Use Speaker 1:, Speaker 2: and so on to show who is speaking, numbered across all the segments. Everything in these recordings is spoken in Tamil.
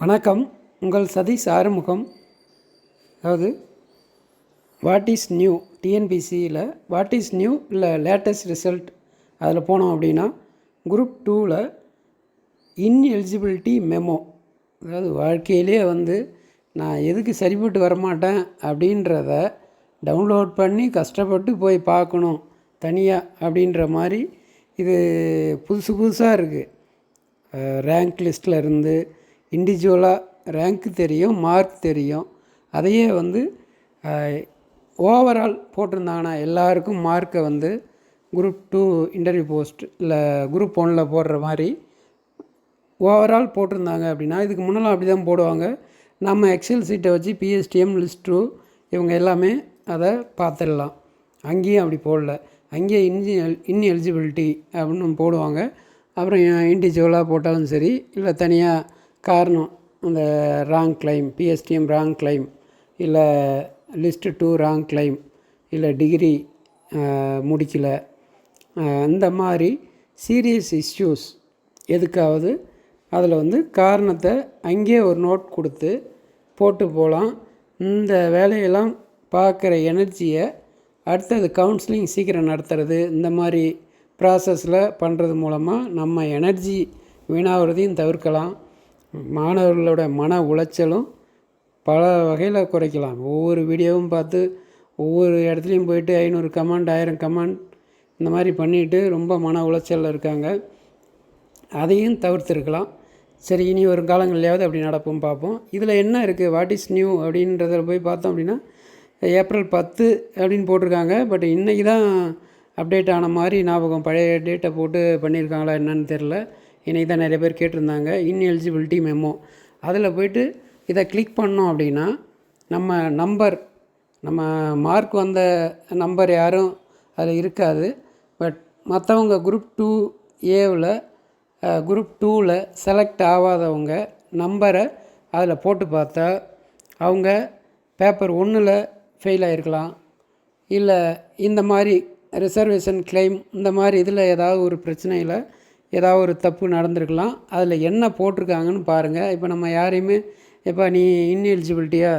Speaker 1: வணக்கம். உங்கள் சதீஷ் ஆறுமுகம். அதாவது வாட் இஸ் நியூ டிஎன்பிசியில் வாட் இஸ் நியூ இல்லை லேட்டஸ்ட் ரிசல்ட் அதில் போனோம் அப்படின்னா குரூப் 2ல் இன்எலிஜிபிலிட்டி மெமோ, அதாவது வாழ்க்கையிலே நான் எதுக்கு சரிப்பட்டு வரமாட்டேன் அப்படின்றத டவுன்லோட் பண்ணி கஷ்டப்பட்டு போய் பார்க்கணும் தனியாக அப்படின்ற மாதிரி இது புதுசாக இருக்குது. ரேங்க் லிஸ்ட்டில் இருந்து இண்டிவிஜுவலாக ரேங்க்கு தெரியும், மார்க் தெரியும். அதையே ஓவரால் போட்டிருந்தாங்கன்னா எல்லாருக்கும் மார்க்கை குரூப் 2 இன்டர்வியூ போஸ்ட் இல்லை குரூப் 1ல் போடுற மாதிரி ஓவரால் போட்டிருந்தாங்க அப்படின்னா, இதுக்கு முன்னெல்லாம் அப்படி தான் போடுவாங்க. நம்ம எக்ஸல் சீட்டை வச்சு பிஎஸ்டிஎம் லிஸ்ட் 2 இவங்க எல்லாமே அதை பார்த்துடலாம். அங்கேயும் அப்படி போடல. அங்கேயே இன்எலிஜிபிலிட்டி அப்படின்னு போடுவாங்க. அப்புறம் இண்டிவிஜுவலாக போட்டாலும் சரி, இல்லை தனியாக காரணம் அந்த wrong claim, PSTM wrong claim, இல்லை லிஸ்ட்டு 2 ராங் கிளைம், இல்லை டிகிரி முடிக்கலை, அந்த மாதிரி சீரியஸ் இஷ்யூஸ் எதுக்காவது அதில் காரணத்தை அங்கேயே ஒரு நோட் கொடுத்து போட்டு போகலாம். இந்த வேலையெல்லாம் பார்க்குற எனர்ஜியை அடுத்தது கவுன்சிலிங் சீக்கிரம் நடத்துறது, இந்த மாதிரி ப்ராசஸில் பண்ணுறது மூலமாக நம்ம எனர்ஜி வீணாகிறதையும் தவிர்க்கலாம். மாணவர்களோட மன உளைச்சலும் பல வகையில் குறைக்கலாம். ஒவ்வொரு வீடியோவும் பார்த்து ஒவ்வொரு இடத்துலையும் போயிட்டு 500 கமெண்ட் 1000 கமெண்ட் இந்த மாதிரி பண்ணிவிட்டு ரொம்ப மன உளைச்சலில் இருக்காங்க. அதையும் தவிர்த்துருக்கலாம். சரி, இனி வரும் காலங்கள்லையாவது அப்படி நடப்போம், பார்ப்போம். இதில் என்ன இருக்குது, வாட் இஸ் நியூ அப்படின்றத போய் பார்த்தோம் அப்படின்னா ஏப்ரல் 10 அப்படின்னு போட்டிருக்காங்க. பட் இன்றைக்கி தான் அப்டேட் ஆன மாதிரி ஞாபகம். பழைய டேட்டை போட்டு பண்ணியிருக்காங்களா என்னன்னு தெரில. இன்றைக்கி தான் நிறைய பேர் கேட்டிருந்தாங்க இன்எலிஜிபிலிட்டி மெமோ. அதில் போய்ட்டு இதை கிளிக் பண்ணோம் அப்படின்னா நம்ம மார்க் வந்த நம்பர் யாரும் அதில் இருக்காது. பட் மற்றவங்க குரூப் 2A குரூப் 2ல் செலக்ட் ஆகாதவங்க நம்பரை அதில் போட்டு பார்த்தா அவங்க பேப்பர் 1ல் ஃபெயில் ஆகிருக்கலாம், இல்லை இந்த மாதிரி ரிசர்வேஷன் கிளைம் இந்த மாதிரி இதில் ஏதாவது ஒரு பிரச்சனையில் ஏதாவது ஒரு தப்பு நடந்திருக்கலாம். அதில் என்ன போட்டிருக்காங்கன்னு பாருங்கள். இப்போ நம்ம யாரையுமே இப்போ நீ இன்எலிஜிபிலிட்டியா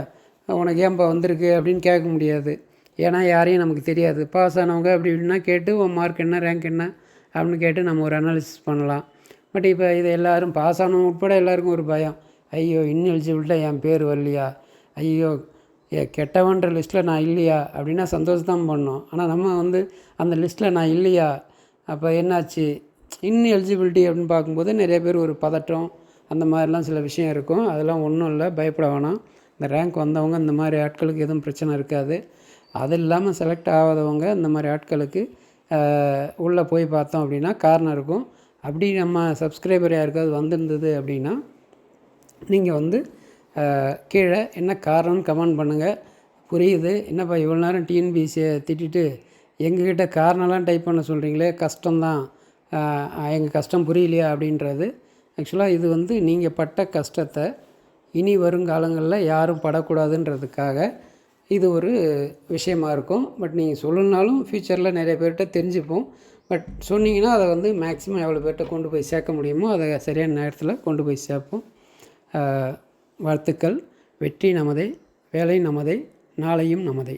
Speaker 1: உனக்கு ஏன்பா வந்திருக்கு அப்படின்னு கேட்க முடியாது. ஏன்னா யாரையும் நமக்கு தெரியாது. பாஸ் ஆனவங்க அப்படி இப்படின்னா கேட்டு உன் மார்க் என்ன, ரேங்க் என்ன அப்படின்னு கேட்டு நம்ம ஒரு அனாலிசிஸ் பண்ணலாம். பட் இப்போ இது எல்லோரும் பாஸ் ஆனவங்க உட்பட எல்லாருக்கும் ஒரு பயம். ஐயோ இன்எலிஜிபிலிட்டியாக என் பேர் வரலையா, ஐயோ கெட்டவன்ற லிஸ்ட்டில் நான் இல்லையா அப்படின்னா சந்தோஷம் பண்ணோம். ஆனால் நம்ம அந்த லிஸ்ட்டில் நான் இல்லையா, அப்போ என்னாச்சு இன்எலிஜிபிலிட்டி அப்படின்னு பார்க்கும்போது நிறைய பேர் ஒரு பதட்டம் அந்த மாதிரிலாம் சில விஷயம் இருக்கும். அதெல்லாம் ஒன்றும் இல்லை, பயப்பட வேணாம். இந்த ரேங்க் வந்தவங்க இந்த மாதிரி ஆட்களுக்கு எதுவும் பிரச்சனை இருக்காது. அது இல்லாமல் செலக்ட் ஆகாதவங்க இந்த மாதிரி ஆட்களுக்கு உள்ளே போய் பார்த்தோம் அப்படின்னா காரணம் இருக்கும். அப்படி நம்ம சப்ஸ்கிரைபர் யாருக்காவது வந்திருந்தது அப்படின்னா நீங்கள் கீழே என்ன காரணம்னு கமெண்ட் பண்ணுங்கள். புரியுது, என்னப்பா இவ்வளோ நேரம் டிஎன்பிசியை திட்டிட்டு எங்ககிட்ட காரணம்லாம் டைப் பண்ண சொல்கிறீங்களே, கஷ்டம்தான், எங்கள் கஷ்டம் புரியலையா அப்படின்றது. ஆக்சுவலாக இது நீங்கள் பட்ட கஷ்டத்தை இனி வருங்காலங்களில் யாரும் படக்கூடாதுன்றதுக்காக இது ஒரு விஷயமாக இருக்கும். பட் நீங்கள் சொல்லணுனாலும் ஃப்யூச்சரில் நிறைய பேர்கிட்ட தெரிஞ்சுப்போம். பட் சொன்னீங்கன்னா அதை மேக்ஸிமம் எவ்வளோ பேர்கிட்ட கொண்டு போய் சேர்க்க முடியுமோ அதை சரியான நேரத்தில் கொண்டு போய் சேர்ப்போம். வாழ்த்துக்கள். வெற்றி நமதே, வேலை நமதே, நாளையும் நமதே.